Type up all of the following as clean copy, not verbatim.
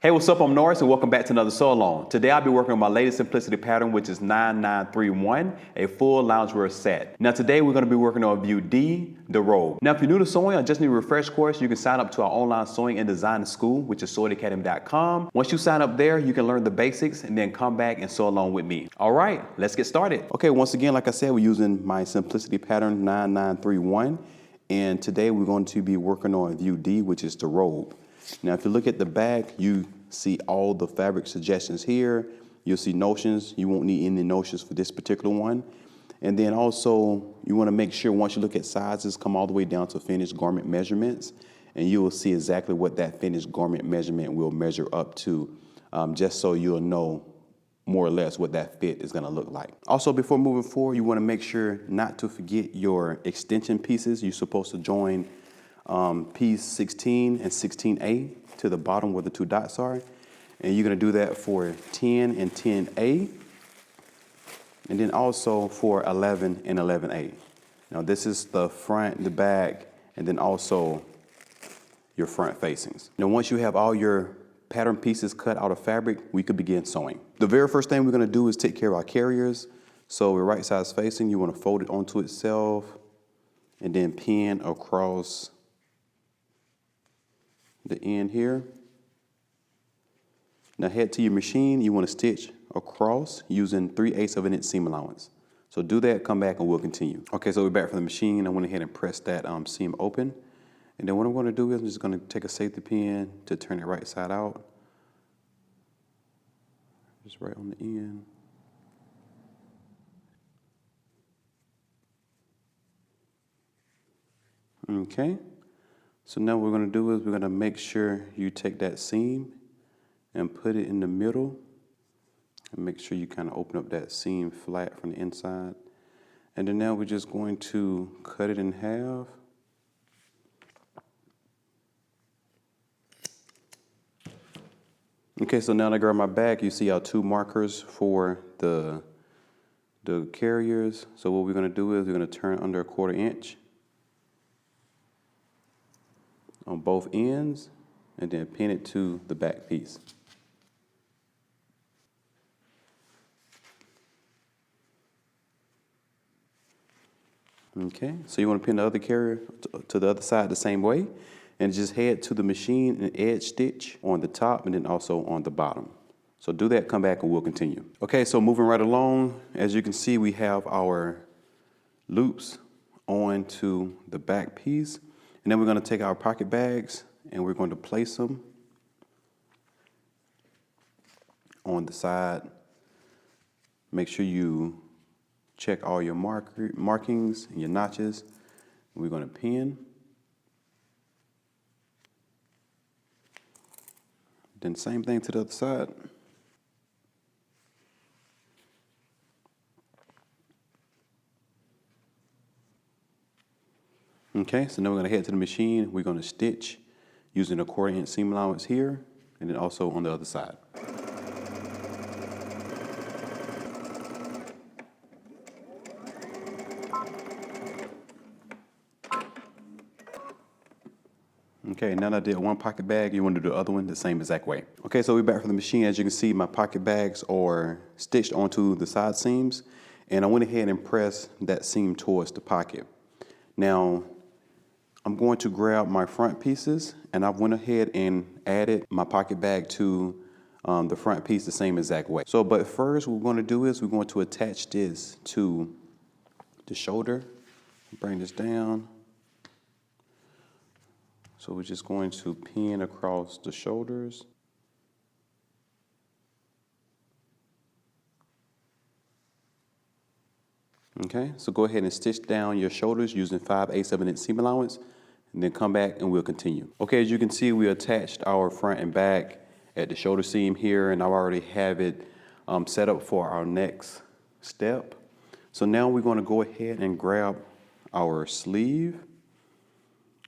Hey, what's up? I'm Norris and welcome back to another sew along. Today I'll be working on my latest simplicity pattern, which is 9931, a full loungewear set. Now today we're going to be working on view D, the robe. Now if you're new to sewing or just need a refresh course, you can sign up to our online sewing and design school, which is sewingacademy.com. Once you sign up there, you can learn the basics and then come back and sew along with me. All right, let's get started. Okay, once again, like I said, we're using my simplicity pattern 9931. And today we're going to be working on view D, which is the robe. Now, if you look at the back, you see all the fabric suggestions here. You'll see notions. You won't need any notions for this particular one. And then also, you want to make sure once you look at sizes, come all the way down to finished garment measurements, and you will see exactly what that finished garment measurement will measure up to, just so you'll know more or less what that fit is going to look like. Also, before moving forward, you want to make sure not to forget your extension pieces. You're supposed to join piece 16 and 16A to the bottom where the two dots are. And you're going to do that for 10 and 10A. And then also for 11 and 11A. Now this is the front, the back, and then also your front facings. Now once you have all your pattern pieces cut out of fabric, we could begin sewing. The very first thing we're going to do is take care of our carriers. So we're right size facing, you want to fold it onto itself and then pin across the end here. Now head to your machine, you want to stitch across using 3/8 of an inch seam allowance. So do that, come back and we'll continue. Okay, so we're back from the machine. I went ahead and pressed that seam open. And then what I'm going to do is I'm just going to take a safety pin to turn it right side out. Just right on the end. Okay. So now what we're going to do is we're going to make sure you take that seam and put it in the middle and make sure you kind of open up that seam flat from the inside. And then now we're just going to cut it in half. Okay, so now that I grab my back, you see our two markers for the carriers. So what we're going to do is we're going to turn under 1/4 inch on both ends and then pin it to the back piece. Okay, so you want to pin the other carrier to the other side the same way and just head to the machine and edge stitch on the top and then also on the bottom. So do that, come back and we'll continue. Okay, so moving right along, as you can see, we have our loops on to the back piece. And then we're going to take our pocket bags and we're going to place them on the side. Make sure you check all your markings and your notches. We're going to pin. Then same thing to the other side. Okay, so now we're going to head to the machine. We're going to stitch using a 1/4 inch seam allowance here and then also on the other side. Okay, now that I did one pocket bag, you want to do the other one the same exact way. Okay, so we're back from the machine. As you can see, my pocket bags are stitched onto the side seams, and I went ahead and pressed that seam towards the pocket. Now, I'm going to grab my front pieces, and I went ahead and added my pocket bag to the front piece the same exact way. So, but first what we're going to do is we're going to attach this to the shoulder. Bring this down. So we're just going to pin across the shoulders. Okay, so go ahead and stitch down your shoulders using 5/8 of an inch seam allowance, and then come back and we'll continue. Okay, as you can see, we attached our front and back at the shoulder seam here, and I already have it set up for our next step. So now we're going to go ahead and grab our sleeve.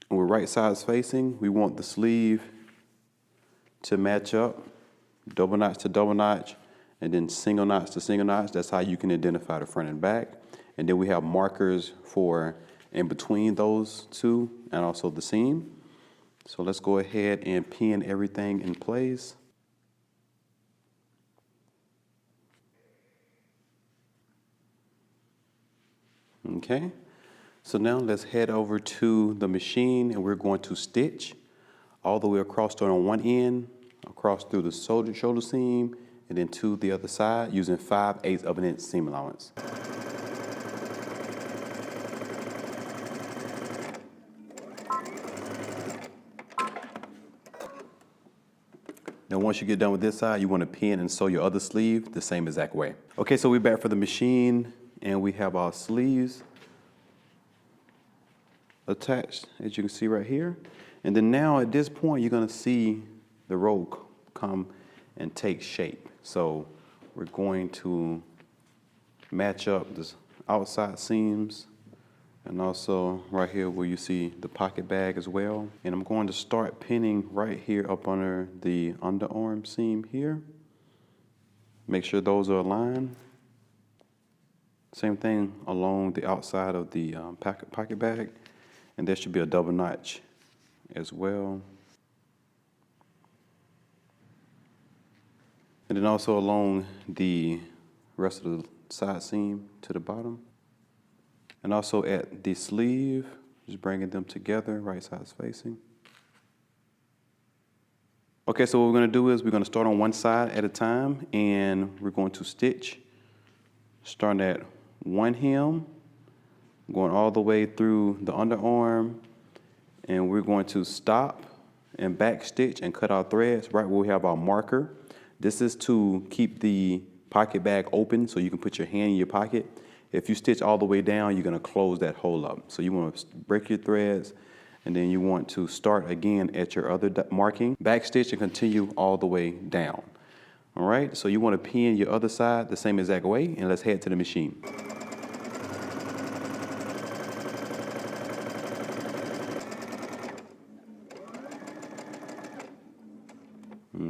And we're right sides facing. We want the sleeve to match up, double notch to double notch, and then single notch to single notch. That's how you can identify the front and back. And then we have markers for in between those two and also the seam. So let's go ahead and pin everything in place. Okay, so now let's head over to the machine and we're going to stitch all the way across, starting on one end, across through the shoulder seam, and then to the other side using 5/8 of an inch seam allowance. Now once you get done with this side, you want to pin and sew your other sleeve the same exact way. Okay, so we're back for the machine and we have our sleeves attached, as you can see right here. And then now at this point, you're going to see the robe come and take shape. So we're going to match up the outside seams and also right here where you see the pocket bag as well. And I'm going to start pinning right here up under the underarm seam here. Make sure those are aligned. Same thing along the outside of the pocket bag. And there should be a double notch as well. And then also along the rest of the side seam to the bottom. And also at the sleeve, just bringing them together, right sides facing. Okay, so what we're going to do is we're going to start on one side at a time, and we're going to stitch starting at one hem, going all the way through the underarm, and we're going to stop and back stitch and cut our threads right where we have our marker. This is to keep the pocket bag open so you can put your hand in your pocket. If you stitch all the way down, you're going to close that hole up. So you want to break your threads, and then you want to start again at your other marking, back stitch, and continue all the way down. All right, so you want to pin your other side the same exact way, and let's head to the machine.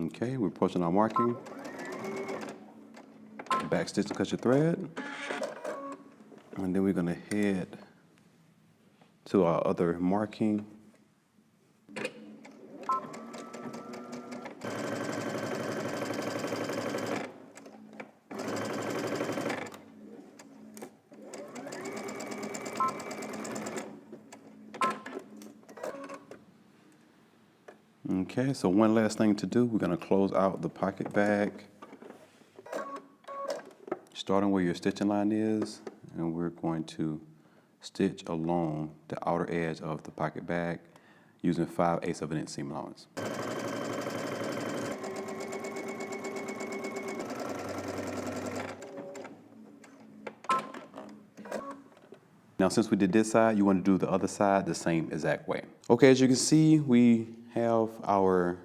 Okay, we're approaching our marking. Back stitch to cut your thread. And then we're going to head to our other marking. Okay, so one last thing to do, we're going to close out the pocket bag, starting where your stitching line is, and we're going to stitch along the outer edge of the pocket bag using 5/8 of an inch seam allowance. Now since we did this side, you want to do the other side the same exact way. Okay, as you can see, we have our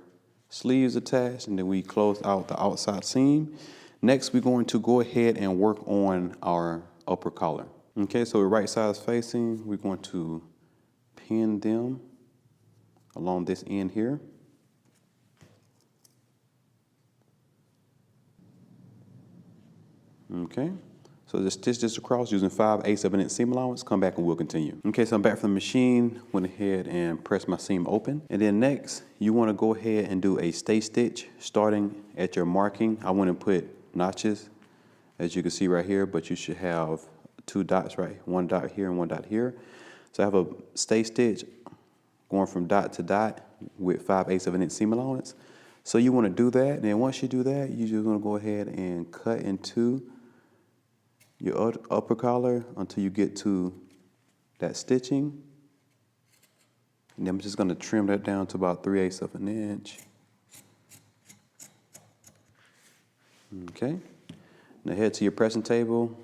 sleeves attached, and then we closed out the outside seam. Next, we're going to go ahead and work on our upper collar. Okay, so we're right sides facing. We're going to pin them along this end here. Okay, so just stitch this across using 5/8 of an inch seam allowance. Come back and we'll continue. Okay, so I'm back from the machine. Went ahead and pressed my seam open. And then next, you want to go ahead and do a stay stitch starting at your marking. I want to put notches, as you can see right here, but you should have two dots, right? One dot here and one dot here. So I have a stay stitch going from dot to dot with 5/8 of an inch seam allowance. So you want to do that, and then once you do that, you just want to go ahead and cut into your upper collar until you get to that stitching. And then I'm just going to trim that down to about 3/8 of an inch. Okay. Now head to your pressing table,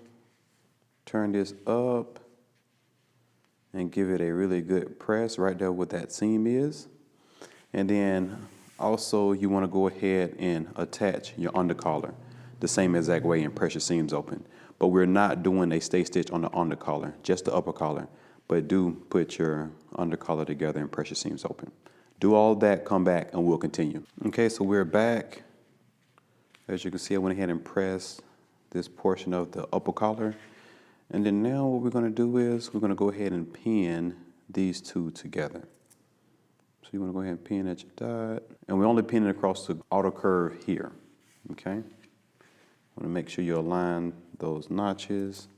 turn this up, and give it a really good press right there where that seam is. And then also you want to go ahead and attach your undercollar the same exact way and press your seams open. But we're not doing a stay stitch on the undercollar, just the upper collar. But do put your undercollar together and press your seams open. Do all that, come back, and we'll continue. Okay, so we're back. As you can see, I went ahead and pressed this portion of the upper collar. And then now what we're going to do is we're going to go ahead and pin these two together. So you want to go ahead and pin at your dot. And we're only pinning across the outer curve here. Okay? Want to make sure you align those notches.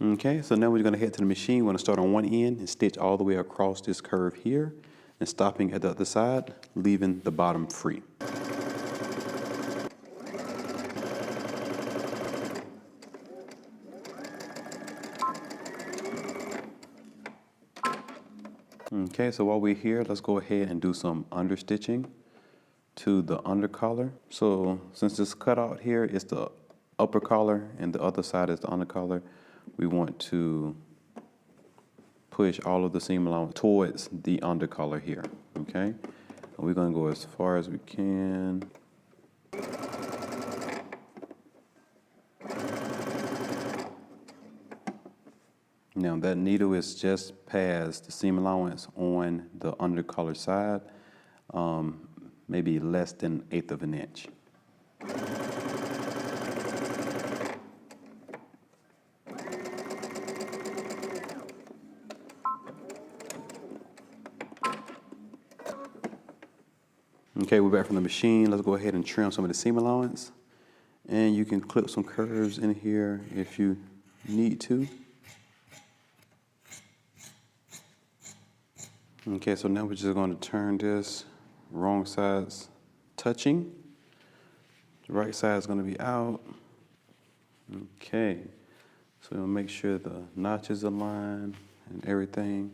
Okay, so now we're going to head to the machine. We're going to start on one end and stitch all the way across this curve here and stopping at the other side, leaving the bottom free. Okay, so while we're here, let's go ahead and do some understitching to the under collar. So since this cutout here is the upper collar and the other side is the under collar, we want to push all of the seam allowance towards the under collar here, okay? And we're gonna go as far as we can. Now that needle is just past the seam allowance on the under collar side, maybe less than 1/8 of an inch. Okay, we're back from the machine. Let's go ahead and trim some of the seam allowance. And you can clip some curves in here if you need to. Okay, so now we're just going to turn this wrong side's touching. The right side is going to be out. Okay, so we'll make sure the notches align and everything.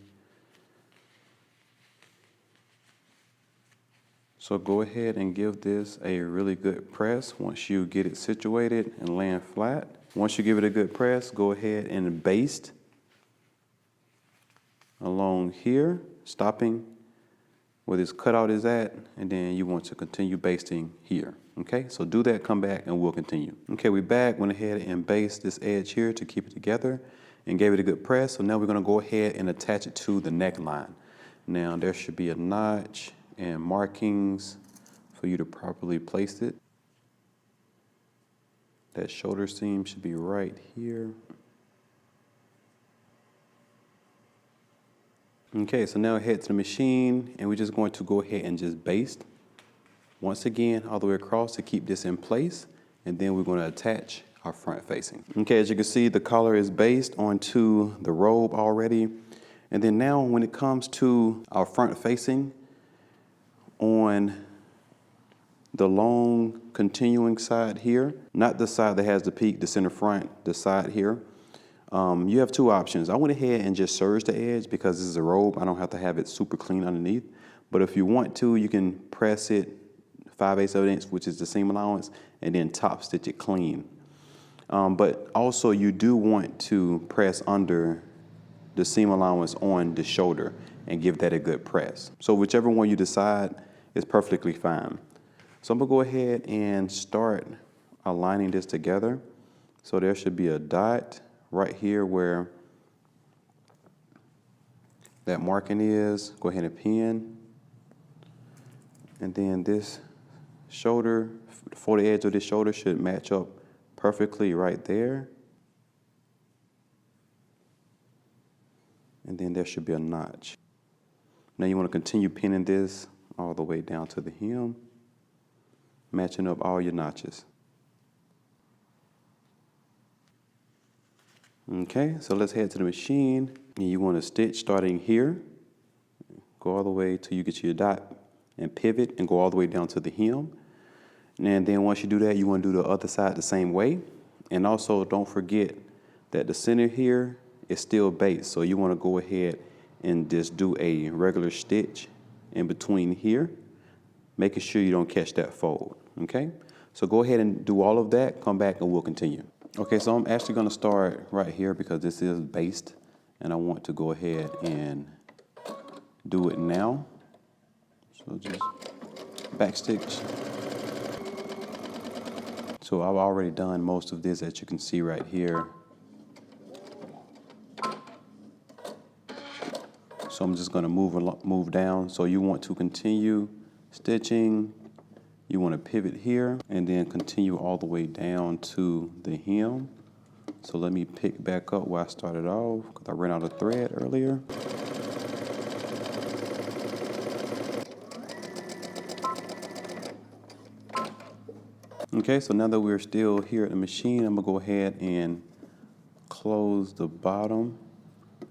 So go ahead and give this a really good press once you get it situated and land flat. Once you give it a good press, go ahead and baste along here, stopping where this cutout is at, and then you want to continue basting here. Okay, so do that, come back, and we'll continue. Okay, we're back, went ahead and basted this edge here to keep it together and gave it a good press. So now we're gonna go ahead and attach it to the neckline. Now there should be a notch and markings for you to properly place it. That shoulder seam should be right here. Okay, so now head to the machine and we're just going to go ahead and just baste once again all the way across to keep this in place, and then we're going to attach our front facing. Okay, as you can see, the collar is based onto the robe already, and then now when it comes to our front facing, on the long continuing side here, not the side that has the peak, the center front, the side here, you have two options. I went ahead and just serged the edge because this is a robe. I don't have to have it super clean underneath. But if you want to, you can press it 5/8 of an inch, which is the seam allowance, and then top stitch it clean. But also you do want to press under the seam allowance on the shoulder and give that a good press. So whichever one you decide is perfectly fine. So I'm gonna go ahead and start aligning this together. So there should be a dot right here where that marking is. Go ahead and pin. And then this shoulder, for the edge of this shoulder should match up perfectly right there. And then there should be a notch. Now you want to continue pinning this all the way down to the hem, matching up all your notches. Okay, so let's head to the machine. And you want to stitch starting here, go all the way till you get to your dot and pivot and go all the way down to the hem. And then once you do that, you want to do the other side the same way. And also don't forget that the center here is still based. So you want to go ahead and just do a regular stitch in between here, making sure you don't catch that fold, okay? So go ahead and do all of that, come back and we'll continue. Okay, so I'm actually gonna start right here because this is based and I want to go ahead and do it now. So just back stitch. So I've already done most of this, as you can see right here. So I'm just gonna move down. So you want to continue stitching. You want to pivot here and then continue all the way down to the hem. So let me pick back up where I started off because I ran out of thread earlier. Okay, so now that we're still here at the machine, I'm gonna go ahead and close the bottom.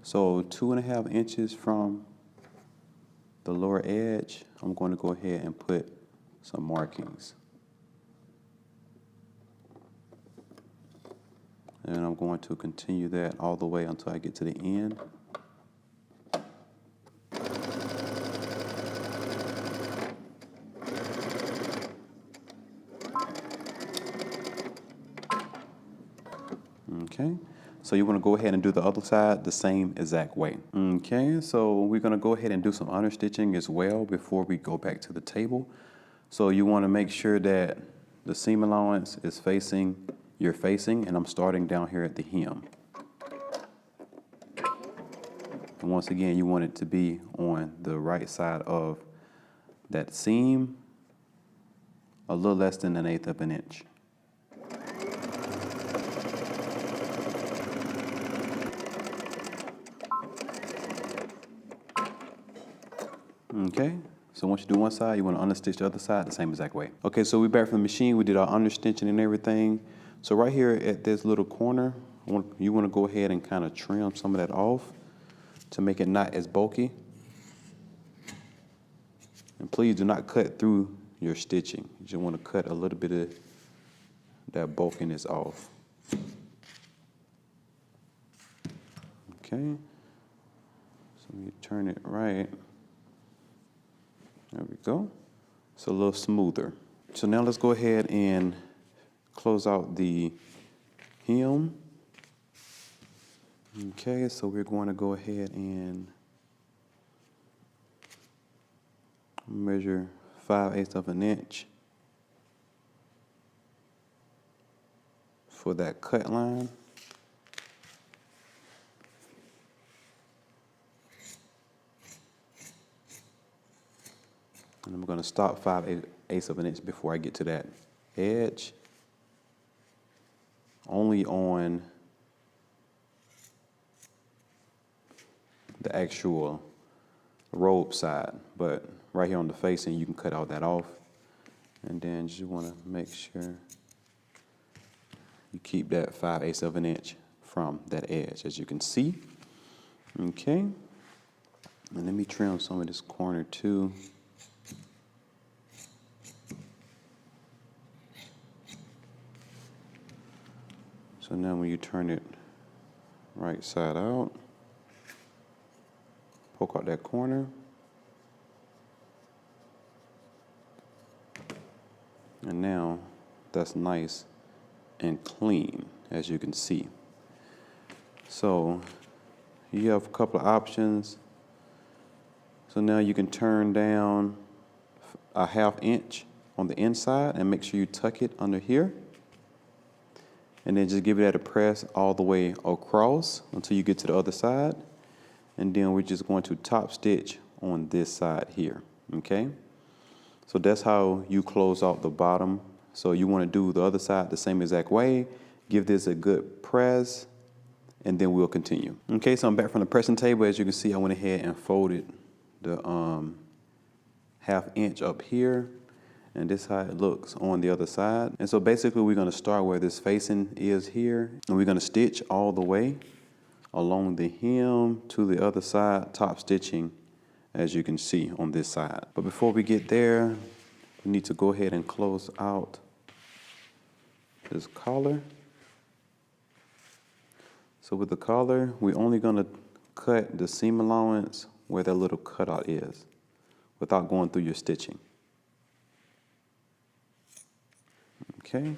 So 2.5 inches from the lower edge, I'm going to go ahead and put some markings. And I'm going to continue that all the way until I get to the end. Okay, so you want to go ahead and do the other side the same exact way. Okay, so we're going to go ahead and do some understitching as well before we go back to the table. So you want to make sure that the seam allowance is facing your facing, and I'm starting down here at the hem. And once again, you want it to be on the right side of that seam, a little less than 1/8 of an inch. Okay, so once you do one side, you want to understitch the other side the same exact way. Okay, so we're back from the machine. We did our understitching and everything. So right here at this little corner, you want to go ahead and kind of trim some of that off to make it not as bulky. And please do not cut through your stitching. You just want to cut a little bit of that bulkiness off. Okay, so you turn it right. There we go. It's a little smoother. So now let's go ahead and close out the hem. Okay, so we're going to go ahead and measure 5/8 of an inch for that cut line. And I'm going to stop 5/8 of an inch before I get to that edge. Only on the actual robe side, but right here on the facing, you can cut all that off. And then you want to make sure you keep that 5/8 of an inch from that edge, as you can see. Okay, and let me trim some of this corner too. So now when you turn it right side out, poke out that corner. And now that's nice and clean, as you can see. So you have a couple of options. So now you can turn down a 1/2 inch on the inside and make sure you tuck it under here. And then just give it a press all the way across until you get to the other side. And then we're just going to top stitch on this side here, okay? So that's how you close out the bottom. So you want to do the other side the same exact way. Give this a good press, and then we'll continue. Okay, so I'm back from the pressing table. As you can see, I went ahead and folded the 1/2 inch up here. And this is how it looks on the other side. And so basically we're going to start where this facing is here. And we're going to stitch all the way along the hem to the other side, top stitching, as you can see on this side. But before we get there, we need to go ahead and close out this collar. So with the collar, we're only going to cut the seam allowance where that little cutout is without going through your stitching. Okay,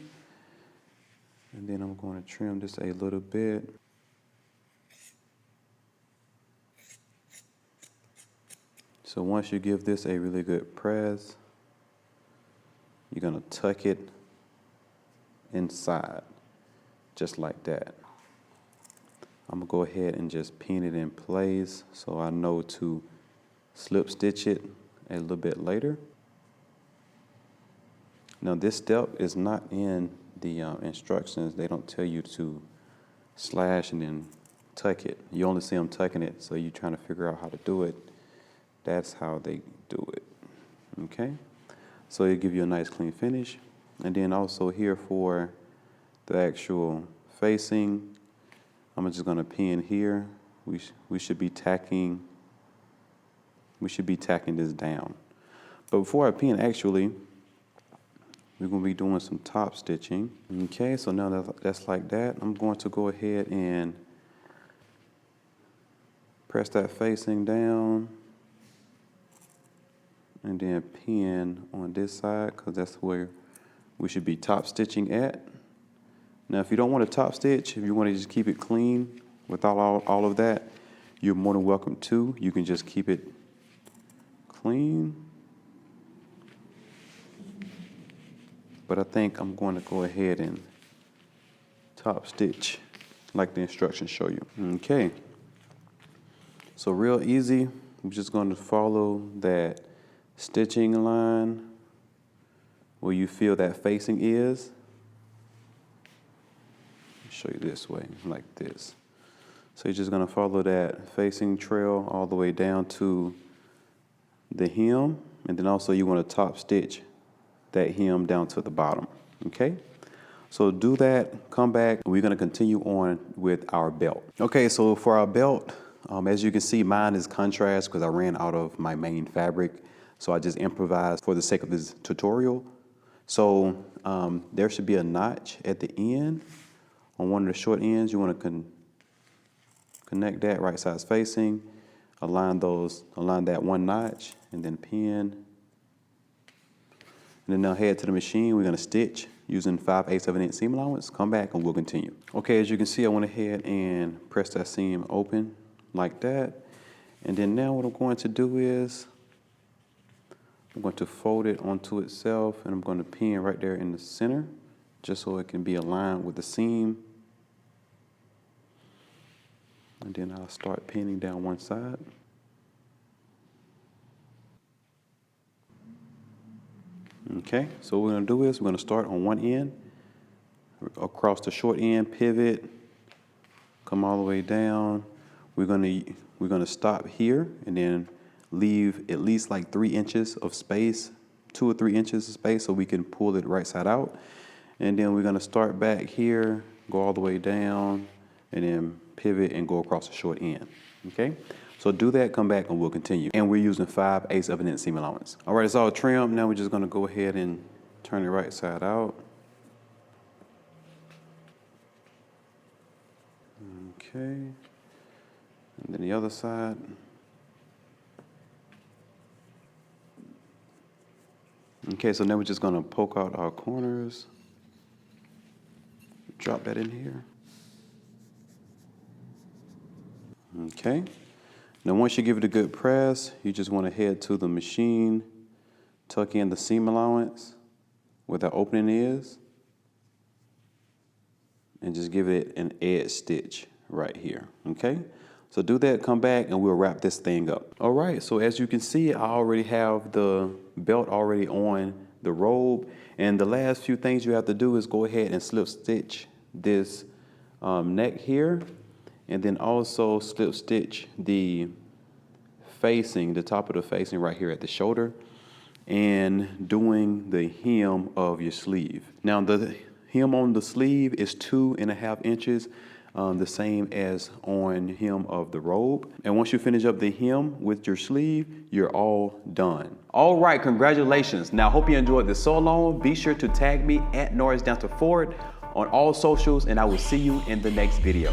and then I'm going to trim this a little bit. So once you give this a really good press, you're going to tuck it inside, just like that. I'm going to go ahead and just pin it in place so I know to slip stitch it a little bit later. Now this step is not in the instructions. They don't tell you to slash and then tuck it. You only see them tucking it, so you're trying to figure out how to do it. That's how they do it, okay? So it'll give you a nice clean finish. And then also here for the actual facing, I'm just gonna pin here. We should be tacking this down. But before I pin, actually, we're gonna be doing some top stitching. Okay, so now that's like that. I'm going to go ahead and press that facing down and then pin on this side, because that's where we should be top stitching at. Now, if you don't want to top stitch, if you want to just keep it clean without all of that, you're more than welcome to. You can just keep it clean. But I think I'm going to go ahead and top stitch like the instructions show you. Okay. So real easy. I'm just going to follow that stitching line where you feel that facing is. Show you this way, like this. So you're just going to follow that facing trail all the way down to the hem, and then also you want to top stitch that hem down to the bottom. Okay, so do that, come back, and we're going to continue on with our belt. Okay, so for our belt, as you can see, mine is contrast because I ran out of my main fabric, so I just improvised for the sake of this tutorial. So there should be a notch at the end. On one of the short ends, you want to connect that right sides facing, align that one notch, and then pin. And then now head to the machine. We're going to stitch using 5/8 of an inch seam allowance. Come back and we'll continue. Okay, as you can see, I went ahead and pressed that seam open like that. And then now what I'm going to do is I'm going to fold it onto itself, and I'm going to pin right there in the center just so it can be aligned with the seam. And then I'll start pinning down one side. Okay, so what we're going to do is we're going to start on one end, across the short end, pivot, come all the way down. We're going to stop here and then leave at least like 3 inches of space, 2 or 3 inches of space, so we can pull it right side out. And then we're going to start back here, go all the way down, and then pivot and go across the short end. Okay, so do that, come back, and we'll continue. And we're using 5/8 of an inch seam allowance. All right, it's all trimmed. Now we're just going to go ahead and turn it right side out. Okay, and then the other side. Okay, so now we're just going to poke out our corners. Drop that in here. Okay. Now once you give it a good press, you just want to head to the machine, tuck in the seam allowance where the opening is, and just give it an edge stitch right here. Okay. So do that, come back, and we'll wrap this thing up. All right, so as you can see, I already have the belt already on the robe, and the last few things you have to do is go ahead and slip stitch this neck here, and then also slip stitch the facing, the top of the facing right here at the shoulder, and doing the hem of your sleeve. Now the hem on the sleeve is 2.5 inches. The same as on hem of the robe. And once you finish up the hem with your sleeve, you're all done. All right, congratulations. Now, I hope you enjoyed this sew along. Be sure to tag me at Norris Danta on all socials, and I will see you in the next video.